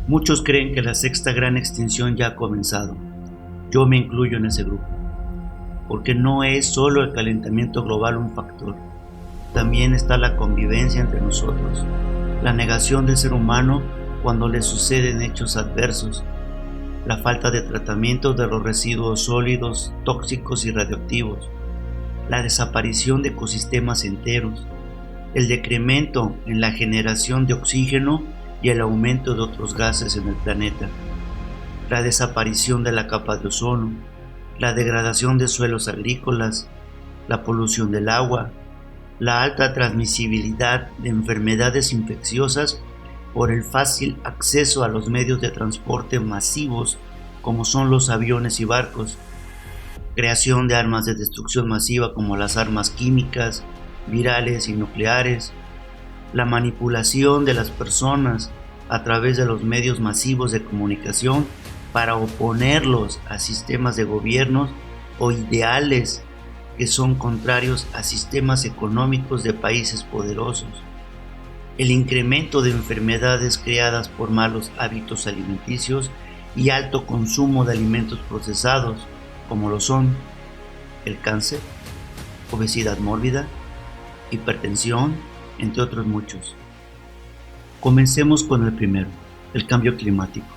Muchos creen que la sexta gran extinción ya ha comenzado. Yo me incluyo en ese grupo, porque no es solo el calentamiento global un factor. También está la convivencia entre nosotros, la negación del ser humano cuando le suceden hechos adversos, la falta de tratamiento de los residuos sólidos, tóxicos y radioactivos, la desaparición de ecosistemas enteros, el decremento en la generación de oxígeno y el aumento de otros gases en el planeta, la desaparición de la capa de ozono, la degradación de suelos agrícolas, la polución del agua, la alta transmisibilidad de enfermedades infecciosas por el fácil acceso a los medios de transporte masivos como son los aviones y barcos, creación de armas de destrucción masiva como las armas químicas, virales y nucleares, la manipulación de las personas a través de los medios masivos de comunicación para oponerlos a sistemas de gobiernos o ideales que son contrarios a sistemas económicos de países poderosos, el incremento de enfermedades creadas por malos hábitos alimenticios y alto consumo de alimentos procesados, como lo son el cáncer, obesidad mórbida, hipertensión, entre otros muchos. Comencemos con el primero, el cambio climático.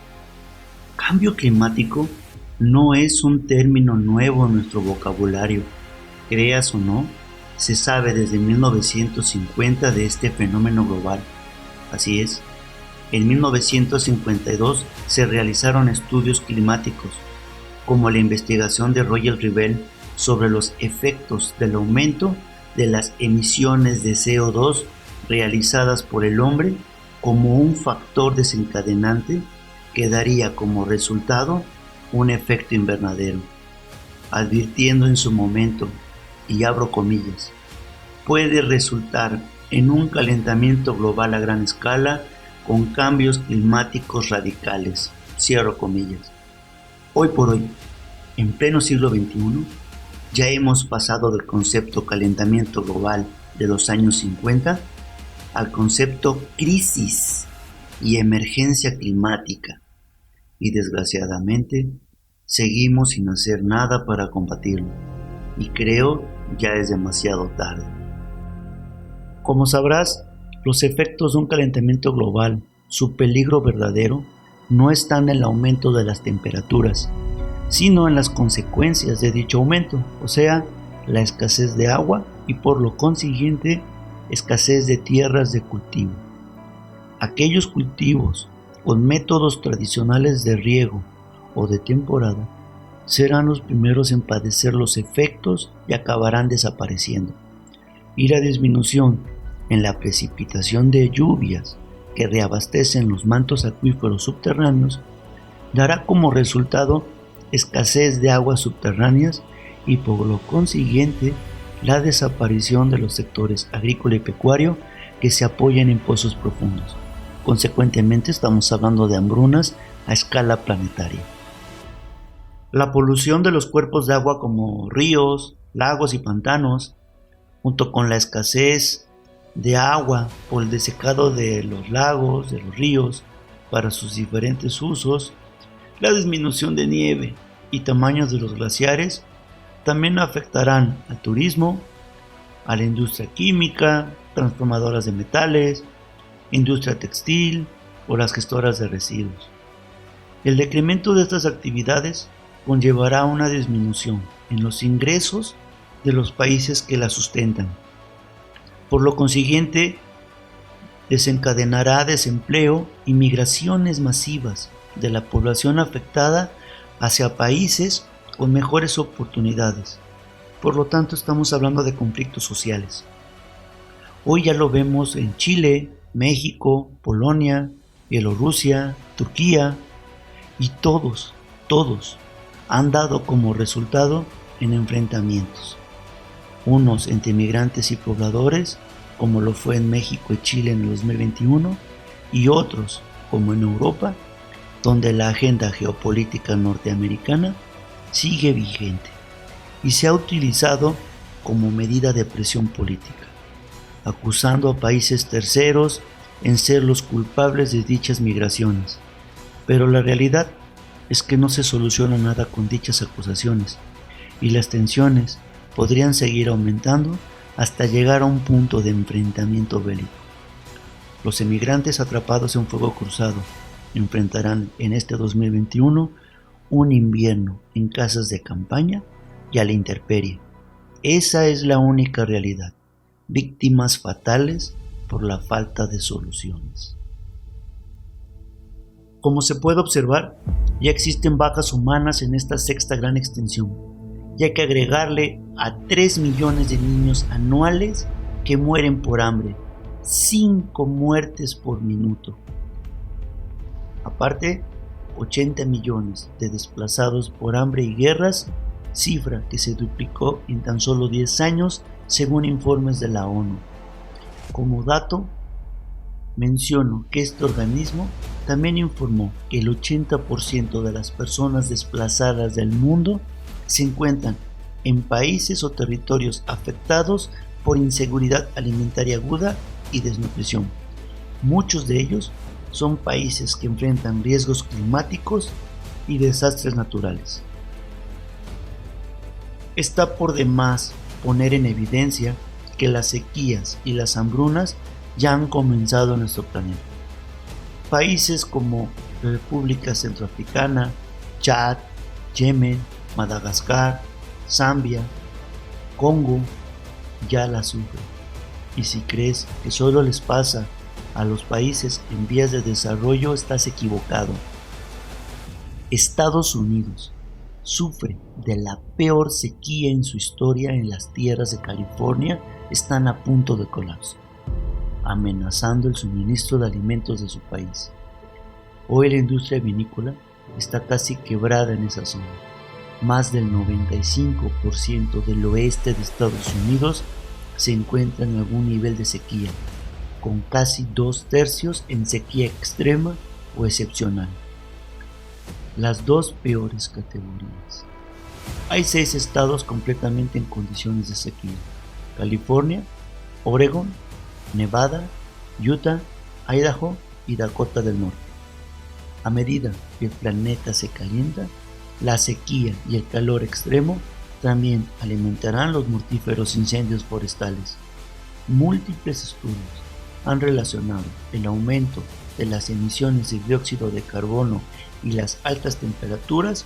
Cambio climático no es un término nuevo en nuestro vocabulario. Creas o no, se sabe desde 1950 de este fenómeno global. Así es, en 1952 se realizaron estudios climáticos, como la investigación de Roger Revelle sobre los efectos del aumento de las emisiones de CO2 realizadas por el hombre como un factor desencadenante que daría como resultado un efecto invernadero, advirtiendo en su momento, y abro comillas, puede resultar en un calentamiento global a gran escala con cambios climáticos radicales, cierro comillas. Hoy por hoy, en pleno siglo XXI, ya hemos pasado del concepto calentamiento global de los años 50 al concepto crisis y emergencia climática, y desgraciadamente seguimos sin hacer nada para combatirlo, y creo ya es demasiado tarde. Como sabrás, los efectos de un calentamiento global, su peligro verdadero, no está en el aumento de las temperaturas, sino en las consecuencias de dicho aumento, o sea, la escasez de agua y por lo consiguiente, escasez de tierras de cultivo. Aquellos cultivos con métodos tradicionales de riego o de temporada serán los primeros en padecer los efectos y acabarán desapareciendo. Y la disminución en la precipitación de lluvias que reabastecen los mantos acuíferos subterráneos dará como resultado escasez de aguas subterráneas y por lo consiguiente la desaparición de los sectores agrícola y pecuario que se apoyan en pozos profundos. Consecuentemente estamos hablando de hambrunas a escala planetaria. La polución de los cuerpos de agua como ríos, lagos y pantanos, junto con la escasez de agua por el desecado de los lagos, de los ríos, para sus diferentes usos, la disminución de nieve y tamaños de los glaciares también afectarán al turismo, a la industria química, transformadoras de metales, industria textil o las gestoras de residuos. El decremento de estas actividades conllevará una disminución en los ingresos de los países que la sustentan. Por lo consiguiente, desencadenará desempleo y migraciones masivas de la población afectada hacia países con mejores oportunidades. Por lo tanto, estamos hablando de conflictos sociales. Hoy ya lo vemos en Chile, México, Polonia, Bielorrusia, Turquía, y todos han dado como resultado en enfrentamientos. Unos entre migrantes y pobladores, como lo fue en México y Chile en el 2021, y otros, como en Europa, donde la agenda geopolítica norteamericana sigue vigente y se ha utilizado como medida de presión política, acusando a países terceros en ser los culpables de dichas migraciones, Pero la realidad es que no se soluciona nada con dichas acusaciones y las tensiones podrían seguir aumentando hasta llegar a un punto de enfrentamiento bélico. Los emigrantes atrapados en fuego cruzado enfrentarán en este 2021 un invierno en casas de campaña y a la intemperie. Esa es la única realidad. Víctimas fatales por la falta de soluciones. Como se puede observar, ya existen bajas humanas en esta sexta gran extinción, y hay que agregarle a 3 millones de niños anuales que mueren por hambre, 5 muertes por minuto. Aparte, 80 millones de desplazados por hambre y guerras, cifra que se duplicó en tan solo 10 años según informes de la ONU. Como dato, menciono que este organismo también informó que el 80% de las personas desplazadas del mundo se encuentran en países o territorios afectados por inseguridad alimentaria aguda y desnutrición. Muchos de ellos son países que enfrentan riesgos climáticos y desastres naturales. Está por demás poner en evidencia que las sequías y las hambrunas ya han comenzado en nuestro planeta. Países como la República Centroafricana, Chad, Yemen, Madagascar, Zambia, Congo, ya la sufren. Y si crees que solo les pasa a los países en vías de desarrollo, estás equivocado. Estados Unidos sufre de la peor sequía en su historia en las tierras de California. Están a punto de colapso, amenazando el suministro de alimentos de su país. Hoy la industria vinícola está casi quebrada en esa zona. Más del 95% del oeste de Estados Unidos se encuentra en algún nivel de sequía, con casi 2/3 en sequía extrema o excepcional. Las dos peores categorías. Hay 6 estados completamente en condiciones de sequía: California, Oregon, Nevada, Utah, Idaho y Dakota del Norte. A medida que el planeta se calienta, la sequía y el calor extremo también alimentarán los mortíferos incendios forestales. Múltiples estudios han relacionado el aumento de las emisiones de dióxido de carbono y las altas temperaturas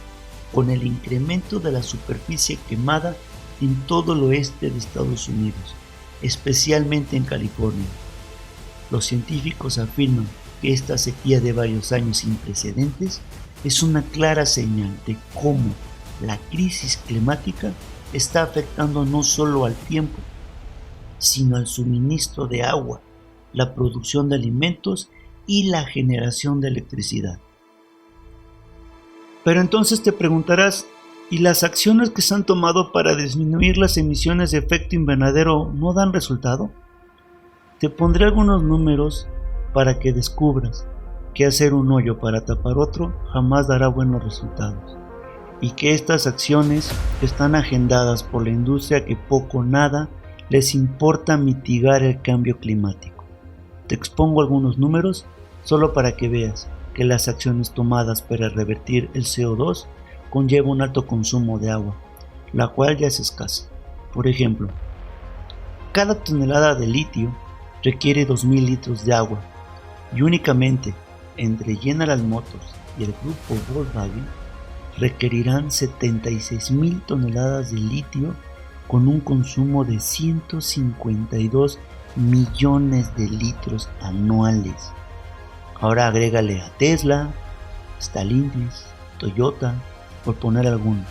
con el incremento de la superficie quemada en todo el oeste de Estados Unidos, especialmente en California. Los científicos afirman que esta sequía de varios años sin precedentes es una clara señal de cómo la crisis climática está afectando no solo al tiempo, sino al suministro de agua, la producción de alimentos y la generación de electricidad. Pero entonces te preguntarás, ¿y las acciones que se han tomado para disminuir las emisiones de efecto invernadero no dan resultado? Te pondré algunos números para que descubras que hacer un hoyo para tapar otro jamás dará buenos resultados, y que estas acciones están agendadas por la industria que poco o nada les importa mitigar el cambio climático. Te expongo algunos números solo para que veas que las acciones tomadas para revertir el CO2 conlleva un alto consumo de agua, la cual ya es escasa. Por ejemplo, cada tonelada de litio requiere 2.000 litros de agua, y únicamente entre General Motors y el grupo Volkswagen requerirán 76.000 toneladas de litio con un consumo de 152 millones de litros anuales. Ahora agrégale a Tesla, Stellantis, Toyota, por poner algunos.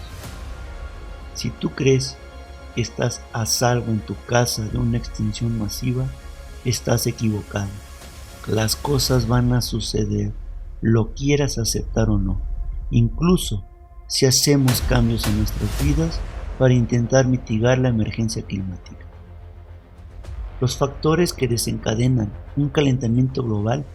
Si tú crees que estás a salvo en tu casa de una extinción masiva, estás equivocado. Las cosas van a suceder, lo quieras aceptar o no, incluso si hacemos cambios en nuestras vidas para intentar mitigar la emergencia climática. Los factores que desencadenan un calentamiento global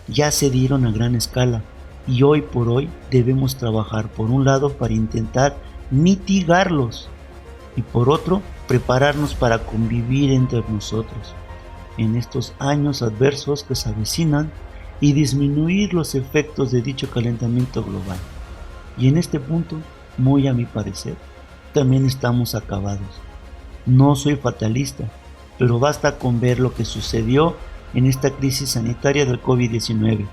ya se dieron a gran escala, y hoy por hoy debemos trabajar por un lado para intentar mitigarlos y por otro prepararnos para convivir entre nosotros. En estos años adversos que se avecinan, y disminuir los efectos de dicho calentamiento global. Y en este punto, muy a mi parecer, también estamos acabados. No soy fatalista, pero basta con ver lo que sucedió en esta crisis sanitaria del COVID-19.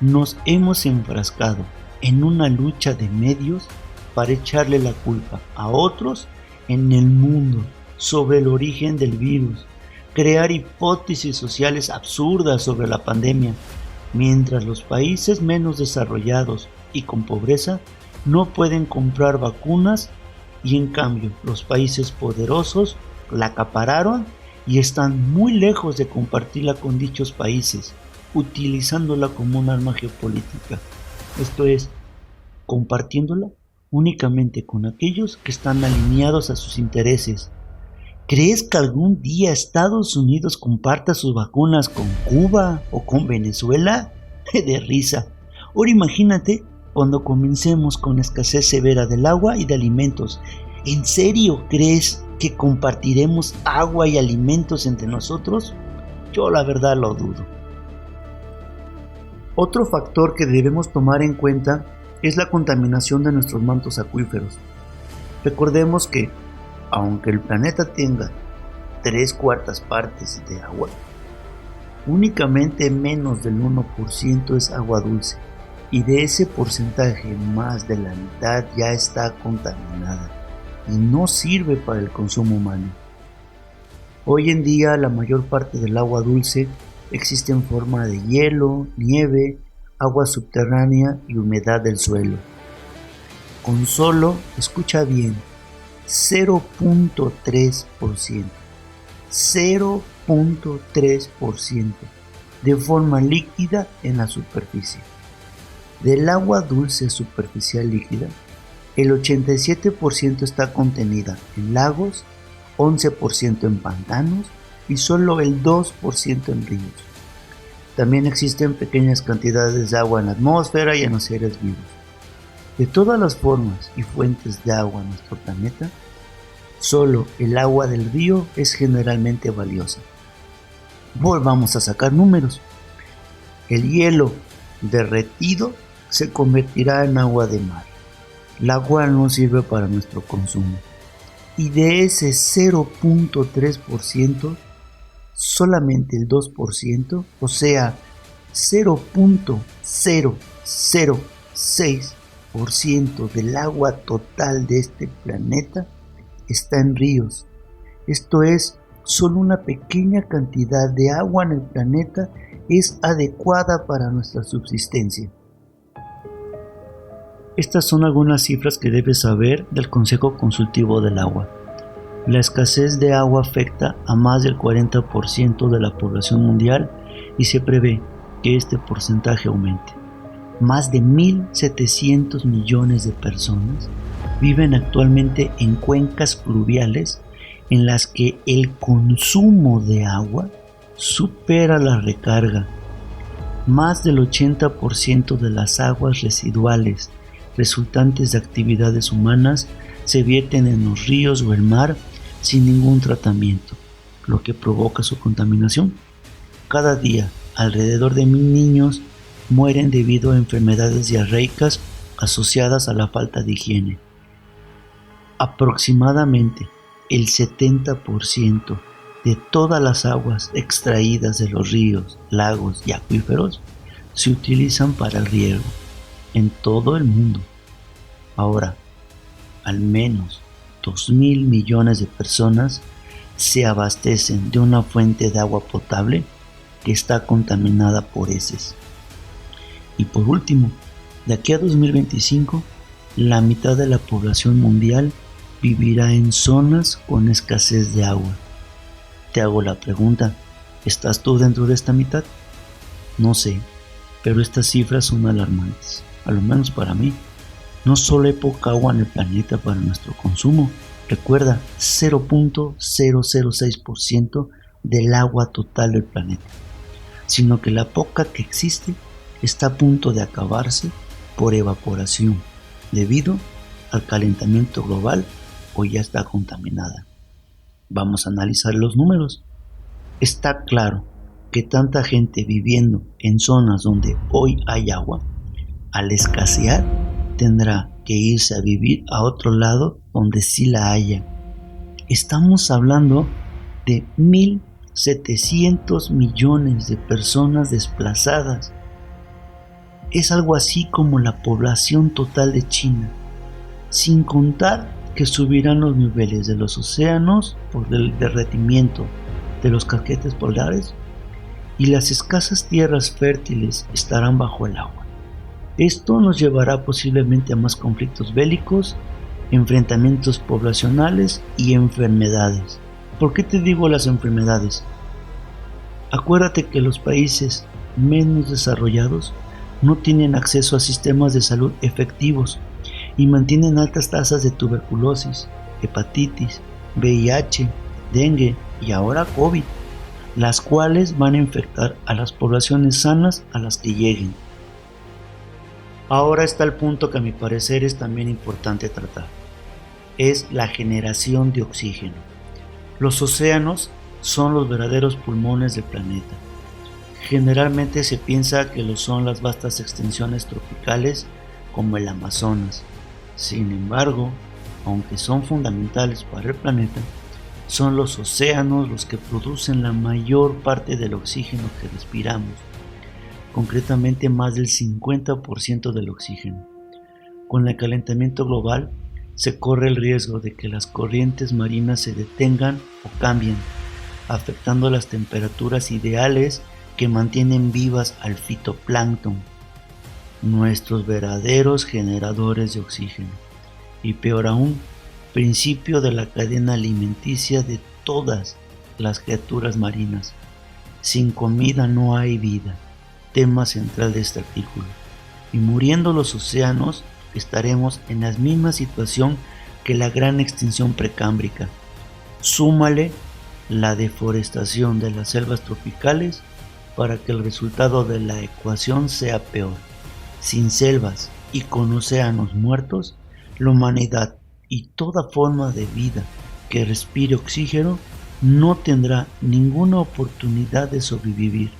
Nos hemos enfrascado en una lucha de medios para echarle la culpa a otros en el mundo sobre el origen del virus, crear hipótesis sociales absurdas sobre la pandemia, mientras los países menos desarrollados y con pobreza no pueden comprar vacunas y en cambio los países poderosos la acapararon y están muy lejos de compartirla con dichos países, utilizándola como un arma geopolítica. Esto es, compartiéndola únicamente con aquellos que están alineados a sus intereses. ¿Crees que algún día Estados Unidos comparta sus vacunas con Cuba o con Venezuela? De risa. Ahora imagínate cuando comencemos con la escasez severa del agua y de alimentos. ¿En serio crees que compartiremos agua y alimentos entre nosotros? Yo la verdad lo dudo. Otro factor que debemos tomar en cuenta es la contaminación de nuestros mantos acuíferos. Recordemos que, aunque el planeta tenga 3/4 partes de agua, únicamente menos del 1% es agua dulce, y de ese porcentaje más de la mitad ya está contaminada y no sirve para el consumo humano. Hoy en día la mayor parte del agua dulce existe en forma de hielo, nieve, agua subterránea y humedad del suelo. Con solo, escucha bien, 0.3% de forma líquida en la superficie. Del agua dulce superficial líquida, el 87% está contenida en lagos, 11% en pantanos y solo el 2% en ríos. También existen pequeñas cantidades de agua en la atmósfera y en los seres vivos. De todas las formas y fuentes de agua en nuestro planeta, solo el agua del río es generalmente valiosa. Volvamos a sacar números. El hielo derretido se convertirá en agua de mar. El agua no sirve para nuestro consumo. Y de ese 0.3%, solamente el 2%, o sea, 0.006% del agua total de este planeta está en ríos. Esto es, solo una pequeña cantidad de agua en el planeta es adecuada para nuestra subsistencia. Estas son algunas cifras que debes saber del Consejo Consultivo del Agua. La escasez de agua afecta a más del 40% de la población mundial y se prevé que este porcentaje aumente. Más de 1.700 millones de personas viven actualmente en cuencas fluviales en las que el consumo de agua supera la recarga. Más del 80% de las aguas residuales resultantes de actividades humanas se vierten en los ríos o el mar sin ningún tratamiento, lo que provoca su contaminación. Cada día, alrededor de 1.000 niños mueren debido a enfermedades diarreicas asociadas a la falta de higiene. Aproximadamente el 70% de todas las aguas extraídas de los ríos, lagos y acuíferos se utilizan para el riego en todo el mundo. Ahora, al menos 2.000 millones de personas se abastecen de una fuente de agua potable que está contaminada por heces. Y por último, de aquí a 2025, la mitad de la población mundial vivirá en zonas con escasez de agua. Te hago la pregunta, ¿estás tú dentro de esta mitad? No sé, pero estas cifras son alarmantes, a lo menos para mí. No solo hay poca agua en el planeta para nuestro consumo, recuerda, 0.006% del agua total del planeta, sino que la poca que existe está a punto de acabarse por evaporación, debido al calentamiento global o ya está contaminada. Vamos a analizar los números. Está claro que tanta gente viviendo en zonas donde hoy hay agua, al escasear, tendrá que irse a vivir a otro lado donde sí la haya. Estamos hablando de 1.700 millones de personas desplazadas. Es algo así como la población total de China, sin contar que subirán los niveles de los océanos por el derretimiento de los casquetes polares y las escasas tierras fértiles estarán bajo el agua. Esto nos llevará posiblemente a más conflictos bélicos, enfrentamientos poblacionales y enfermedades. ¿Por qué te digo las enfermedades? Acuérdate que los países menos desarrollados no tienen acceso a sistemas de salud efectivos y mantienen altas tasas de tuberculosis, hepatitis, VIH, dengue y ahora COVID, las cuales van a infectar a las poblaciones sanas a las que lleguen. Ahora está el punto que a mi parecer es también importante tratar. Es la generación de oxígeno. Los océanos son los verdaderos pulmones del planeta. Generalmente se piensa que lo son las vastas extensiones tropicales como el Amazonas. Sin embargo, aunque son fundamentales para el planeta, son los océanos los que producen la mayor parte del oxígeno que respiramos, concretamente más del 50% del oxígeno. Con el calentamiento global, se corre el riesgo de que las corrientes marinas se detengan o cambien, afectando las temperaturas ideales que mantienen vivas al fitoplancton, nuestros verdaderos generadores de oxígeno, y peor aún, principio de la cadena alimenticia de todas las criaturas marinas. Sin comida no hay vida, tema central de este artículo, y muriendo los océanos estaremos en la misma situación que la gran extinción precámbrica. Súmale la deforestación de las selvas tropicales para que el resultado de la ecuación sea peor. Sin selvas y con océanos muertos, la humanidad y toda forma de vida que respire oxígeno no tendrá ninguna oportunidad de sobrevivir.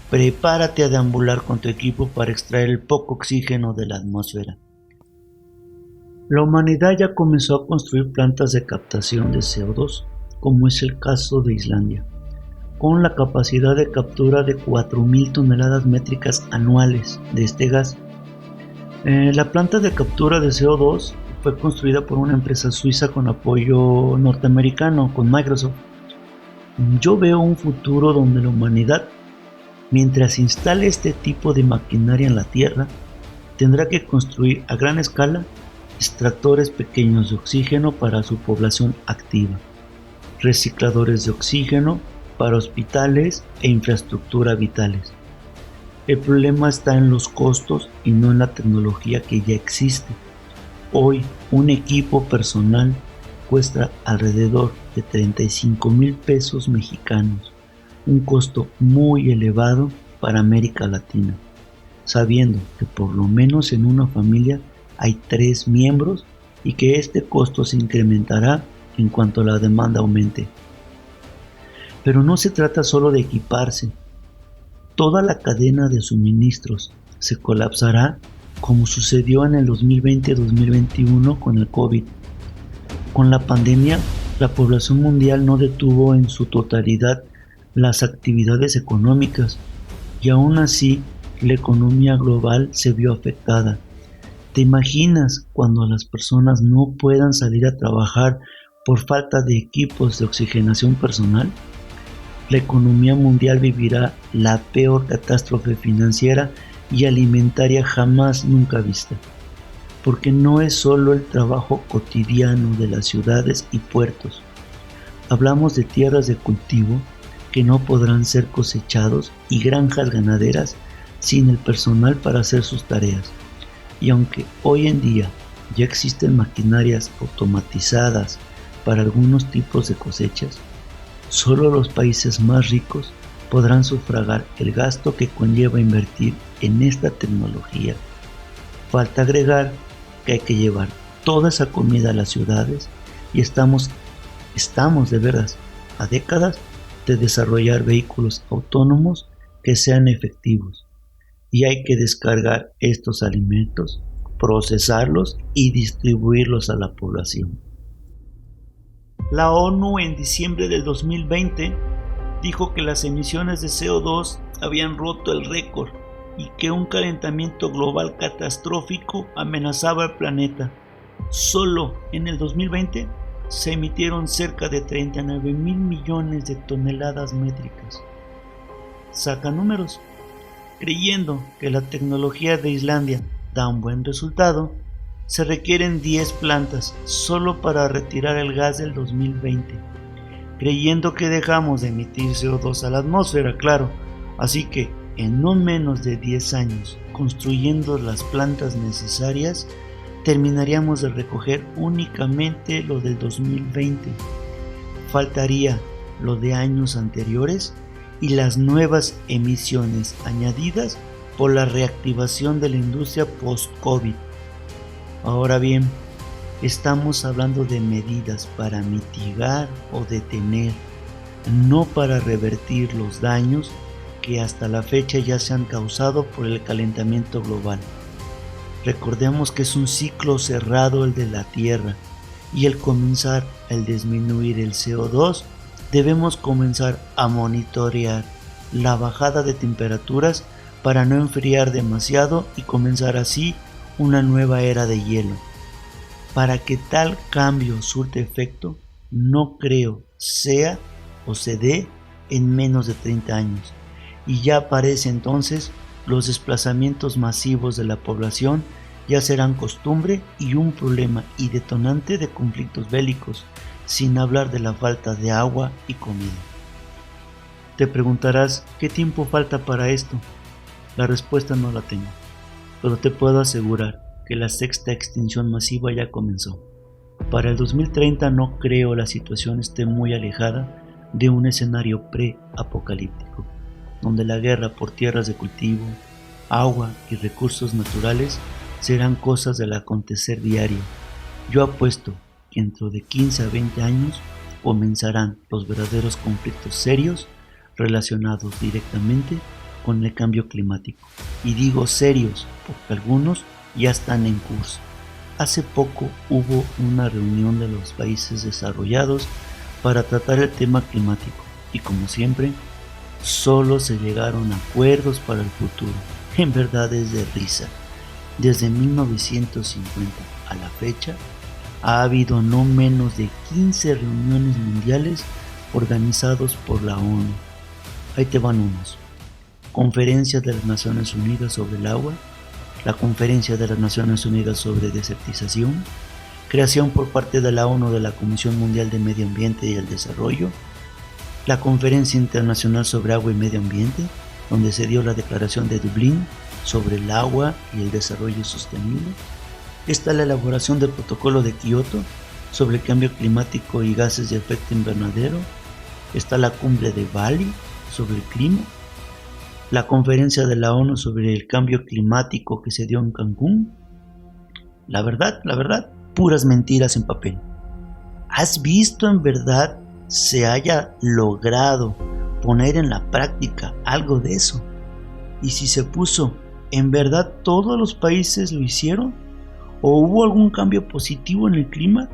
Prepárate a deambular con tu equipo para extraer el poco oxígeno de la atmósfera. La humanidad ya comenzó a construir plantas de captación de CO2, como es el caso de Islandia, con la capacidad de captura de 4.000 toneladas métricas anuales de este gas. La planta de captura de CO2 fue construida por una empresa suiza con apoyo norteamericano, con Microsoft. Yo veo un futuro donde la humanidad, mientras instale este tipo de maquinaria en la Tierra, tendrá que construir a gran escala extractores pequeños de oxígeno para su población activa, recicladores de oxígeno para hospitales e infraestructura vitales. El problema está en los costos y no en la tecnología que ya existe. Hoy, un equipo personal cuesta alrededor de 35,000 pesos mexicanos, un costo muy elevado para América Latina, sabiendo que por lo menos en una familia hay 3 miembros y que este costo se incrementará en cuanto la demanda aumente. Pero no se trata solo de equiparse. Toda la cadena de suministros se colapsará como sucedió en el 2020-2021 con el COVID. Con la pandemia, la población mundial no detuvo en su totalidad las actividades económicas y aún así la economía global se vio afectada. ¿Te imaginas cuando las personas no puedan salir a trabajar por falta de equipos de oxigenación personal? La economía mundial vivirá la peor catástrofe financiera y alimentaria jamás nunca vista, porque no es solo el trabajo cotidiano de las ciudades y puertos. Hablamos de tierras de cultivo que no podrán ser cosechados y granjas ganaderas sin el personal para hacer sus tareas. Y aunque hoy en día ya existen maquinarias automatizadas para algunos tipos de cosechas, solo los países más ricos podrán sufragar el gasto que conlleva invertir en esta tecnología. Falta agregar que hay que llevar toda esa comida a las ciudades y estamos de veras a décadas de desarrollar vehículos autónomos que sean efectivos. Y hay que descargar estos alimentos, procesarlos y distribuirlos a la población. La ONU en diciembre del 2020 dijo que las emisiones de CO2 habían roto el récord y que un calentamiento global catastrófico amenazaba al planeta. Solo en el 2020 se emitieron cerca de 39,000 millones de toneladas métricas. Saca números. Creyendo que la tecnología de Islandia da un buen resultado, se requieren 10 plantas solo para retirar el gas del 2020. Creyendo que dejamos de emitir CO2 a la atmósfera, claro. Así que en no menos de 10 años, construyendo las plantas necesarias, terminaríamos de recoger únicamente lo del 2020. Faltaría lo de años anteriores y las nuevas emisiones añadidas por la reactivación de la industria post-COVID. Ahora bien, estamos hablando de medidas para mitigar o detener, no para revertir los daños que hasta la fecha ya se han causado por el calentamiento global. Recordemos que es un ciclo cerrado el de la Tierra, y al comenzar a disminuir el CO2, debemos comenzar a monitorear la bajada de temperaturas para no enfriar demasiado y comenzar así una nueva era de hielo. Para que tal cambio surte efecto, no creo sea o se dé en menos de 30 años, y ya para ese entonces los desplazamientos masivos de la población ya serán costumbre y un problema y detonante de conflictos bélicos, sin hablar de la falta de agua y comida. Te preguntarás, ¿qué tiempo falta para esto? La respuesta no la tengo, pero te puedo asegurar que la sexta extinción masiva ya comenzó. Para el 2030 no creo la situación esté muy alejada de un escenario pre-apocalíptico, donde la guerra por tierras de cultivo, agua y recursos naturales serán cosas del acontecer diario. Yo apuesto que dentro de 15 a 20 años comenzarán los verdaderos conflictos serios relacionados directamente con el cambio climático. Y digo serios porque algunos ya están en curso. Hace poco hubo una reunión de los países desarrollados para tratar el tema climático y como siempre, solo se llegaron a acuerdos para el futuro. En verdad es de risa. Desde 1950 a la fecha, ha habido no menos de 15 reuniones mundiales organizados por la ONU. Ahí te van unos. Conferencia de las Naciones Unidas sobre el agua, la Conferencia de las Naciones Unidas sobre desertización, creación por parte de la ONU de la Comisión Mundial de Medio Ambiente y el Desarrollo, la Conferencia Internacional sobre Agua y Medio Ambiente, donde se dio la Declaración de Dublín sobre el agua y el desarrollo sostenible. Está la elaboración del Protocolo de Kioto sobre el cambio climático y gases de efecto invernadero. Está la Cumbre de Bali sobre el clima, la Conferencia de la ONU sobre el cambio climático que se dio en Cancún. La verdad, puras mentiras en papel. ¿Has visto en verdad se haya logrado poner en la práctica algo de eso? Y si se puso, ¿en verdad todos los países lo hicieron? ¿O hubo algún cambio positivo en el clima?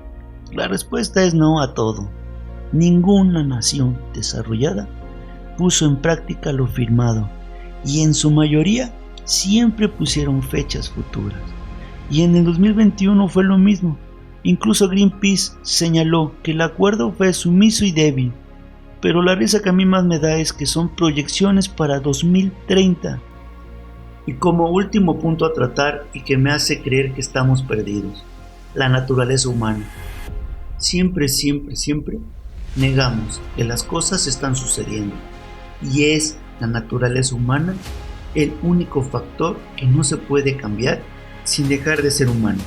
La respuesta es no a todo. Ninguna nación desarrollada puso en práctica lo firmado, y en su mayoría siempre pusieron fechas futuras. Y en el 2021 fue lo mismo. Incluso Greenpeace señaló que el acuerdo fue sumiso y débil, pero la risa que a mí más me da es que son proyecciones para 2030. Y como último punto a tratar y que me hace creer que estamos perdidos, la naturaleza humana. Siempre negamos que las cosas están sucediendo, y es la naturaleza humana el único factor que no se puede cambiar sin dejar de ser humano.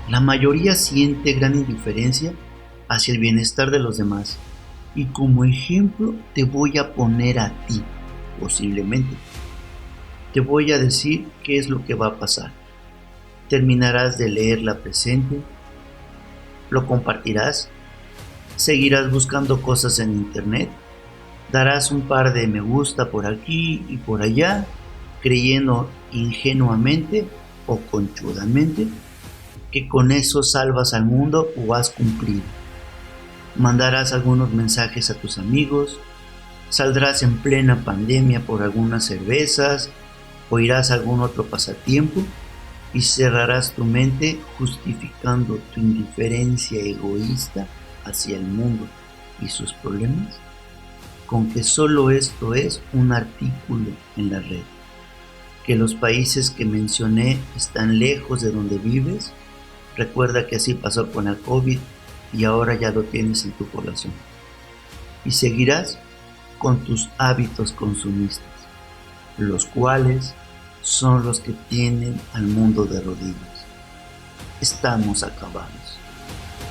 La mayoría siente gran indiferencia hacia el bienestar de los demás, y como ejemplo te voy a poner a ti, posiblemente. Te voy a decir qué es lo que va a pasar. Terminarás de leer la presente, lo compartirás, seguirás buscando cosas en internet, Darás un par de me gusta por aquí y por allá, creyendo ingenuamente o conchudamente que con eso salvas al mundo o has cumplido. Mandarás algunos mensajes a tus amigos, saldrás en plena pandemia por algunas cervezas o irás a algún otro pasatiempo y cerrarás tu mente justificando tu indiferencia egoísta hacia el mundo y sus problemas con que solo esto es un artículo en la red, que los países que mencioné están lejos de donde vives. Recuerda que así pasó con el COVID y ahora ya lo tienes en tu población. Y seguirás con tus hábitos consumistas, los cuales son los que tienen al mundo de rodillas. Estamos acabados.